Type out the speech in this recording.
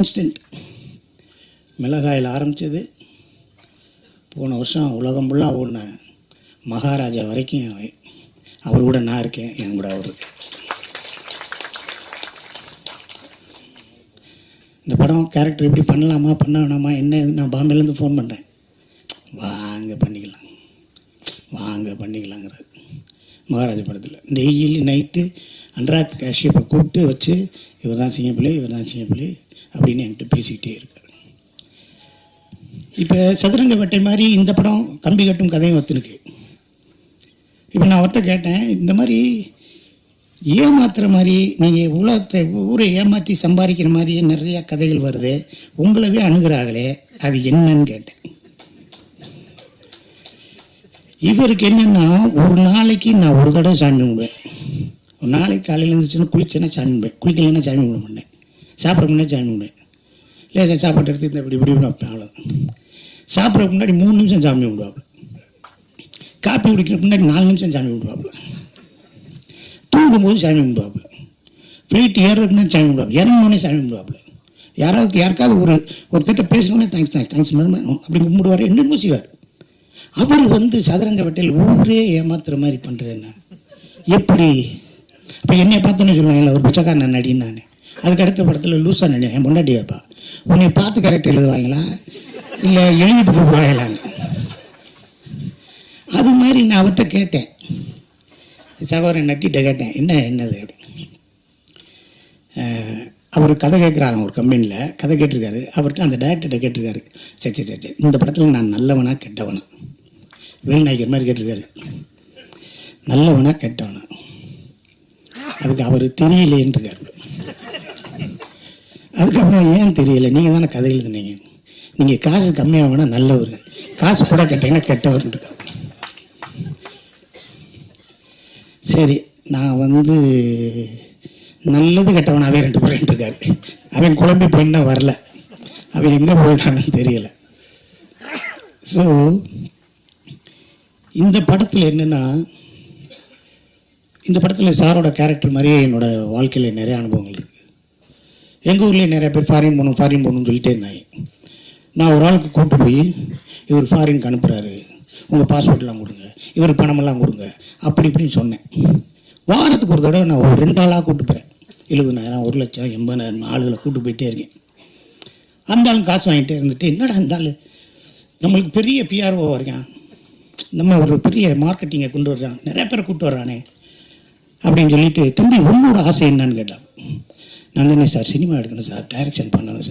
Constant. மிளகாயில் ஆரம்பித்தது போன வருஷம் உலகம் ஃபுல்லாக ஓடின மகாராஜா வரைக்கும் அவர் கூட நான் இருக்கேன், என் கூட அவர். இந்த படம் கேரக்டர் எப்படி பண்ணலாமா பண்ண வேணாமா என்ன நான் பாம்பேலேருந்து ஃபோன் பண்ணுறேன், வாங்க பண்ணிக்கலாங்கிறார். மகாராஜா படத்தில் டெய்லி நைட்டு அனுராக் காஷ்யப்பை கூப்பிட்டு வச்சு இவர் தான் சிங்கப்பிள்ளை அப்படின்னு என்கிட்ட பேசிக்கிட்டே இருக்கார். இப்போ சதுரங்க வேட்டை மாதிரி இந்த படம் கம்பி கட்டும் கதையும் ஒத்துருக்கு. இப்போ நான் அவர்கிட்ட கேட்டேன், இந்த மாதிரி ஏமாத்துற மாதிரி நீங்கள் உலகத்தை ஊரை ஏமாற்றி சம்பாதிக்கிற மாதிரி நிறையா கதைகள் வருது, உங்களவே அணுகிறாங்களே அது என்னன்னு கேட்டேன். இவருக்கு என்னென்னா, ஒரு நாளைக்கு நான் ஒரு தடவை சாமி கும்பிடுவேன். ஒரு நாளைக்கு காலையில் இருந்துச்சுன்னா குளிச்சேன்னா சாமி கும்பிடுவேன், குளிக்கலைன்னா சாமி கும்பிட மாட்டேன், சாப்பிட முன்னே சாமி கும்பிடுவேன். லேசாக சாப்பாடு எடுத்து இந்த இப்படி வைப்பேன், அவ்வளோ. சாப்பிட்றதுக்கு முன்னாடி 3 நிமிஷம் சாமி கும்பிடுவாப்புல, காப்பி குடிக்கிறதுக்கு முன்னாடி 4 நிமிஷம் சாமி கும்பிடுவாப்புல, தூங்கும்போது சாமி கும்பிடுவாப்புல, ஃப்ளைட் ஏறுறதுக்கு முன்னாடி சாமி கும்பிடுவாப்புல, இறங்கினோடனே சாமி கும்பிடுவாப்புல, யாருக்காவது ஒருத்தட்ட பேசணுன்னே தேங்க்ஸ் அப்படி கும்பிடுவார், என்னென்னமோ செய்வார். அவர் சதுரங்க வேட்டையில் ஊரே ஏமாத்துற மாதிரி பண்ணுறேன்னா எப்படி? இப்போ என்னைய பார்த்தோன்னு சொல்லுவாங்க ஒரு பிச்சைக்காரன் நடின்னு. நான் அதுக்கு அடுத்த படத்தில் லூஸாக நடினேன், என் முன்னாடி வைப்பா. உன்னை பார்த்து கேரக்டர் எழுதுவாங்களா இல்லை எழுதிட்டு போவாங்களான்னு. அது மாதிரி நான் அவர்கிட்ட கேட்டேன், சகோதரன் நட்டிகிட்ட கேட்டேன், என்னது அப்படி. அவர் கதை கேட்குறாரு, ஒரு கம்பெனியில் கதை கேட்டிருக்காரு. அவர்கிட்ட அந்த டேரக்டர்கிட்ட கேட்டிருக்காரு, சரி இந்த படத்தில் நான் நல்லவனா கெட்டவனா, வேல்நாயகர் மாதிரி கேட்டிருக்காரு, நல்லவனா கெட்டவனா. அதுக்கு அவர் தெரியலேன்றிருக்காரு. அதுக்கப்புறம் ஏன் தெரியல, நீங்கள் தானே கதை எழுதுனீங்க, நீங்கள் காசு கம்மியாகனா நல்லவர், காசு கூட கேட்டீங்கன்னா கெட்டவர்ன்றிருக்காரு. சரி, நான் நல்லது கெட்டவனாகவே 2 பேரும் இருக்காரு. அவன் குழம்பி போயின்னா வரல, அவன் எங்கே போயிட்டான்னு தெரியல. ஸோ இந்த படத்தில் என்னென்னா, இந்த படத்தில் சாரோட கேரக்டர் மாதிரியே என்னோடய வாழ்க்கையில் நிறைய அனுபவங்கள் இருக்குது. எங்கள் ஊர்லேயே நிறைய பேர் ஃபாரின் போகணும்னு சொல்லிட்டே இருந்தாங்க. நான் ஒரு ஆளுக்கு கூப்பிட்டு போய், இவர் ஃபாரினுக்கு அனுப்புகிறாரு, உங்கள் பாஸ்போர்ட்லாம் கொடுங்க, இவர் பணமெல்லாம் கொடுங்க, அப்படி இப்படின்னு சொன்னேன். வாரத்துக்கு ஒரு தடவை நான் ஒரு 2 ஆளாக கூப்பிட்டு போகிறேன். 70,000 1 லட்சம் 80,000 ஆளுகளை கூப்பிட்டு போயிட்டே இருக்கேன். அந்த ஆளும் காசு வாங்கிட்டே இருந்துட்டு, என்னடா அந்த ஆள் நம்மளுக்கு பெரிய பிஆர்ஓ இருக்கான், நம்ம ஒரு பெரிய மார்க்கெட்டிங்கை கொண்டு வர்றான், நிறைய பேரை கூப்பிட்டு வர்றானே அப்படின்னு சொல்லிட்டு, தம்பி உன்னோட ஆசை என்னன்னு கேட்டான். நான் தானே சார் சினிமா எடுக்கணும் சார், டைரக்ஷன் பண்ணணும் சார்.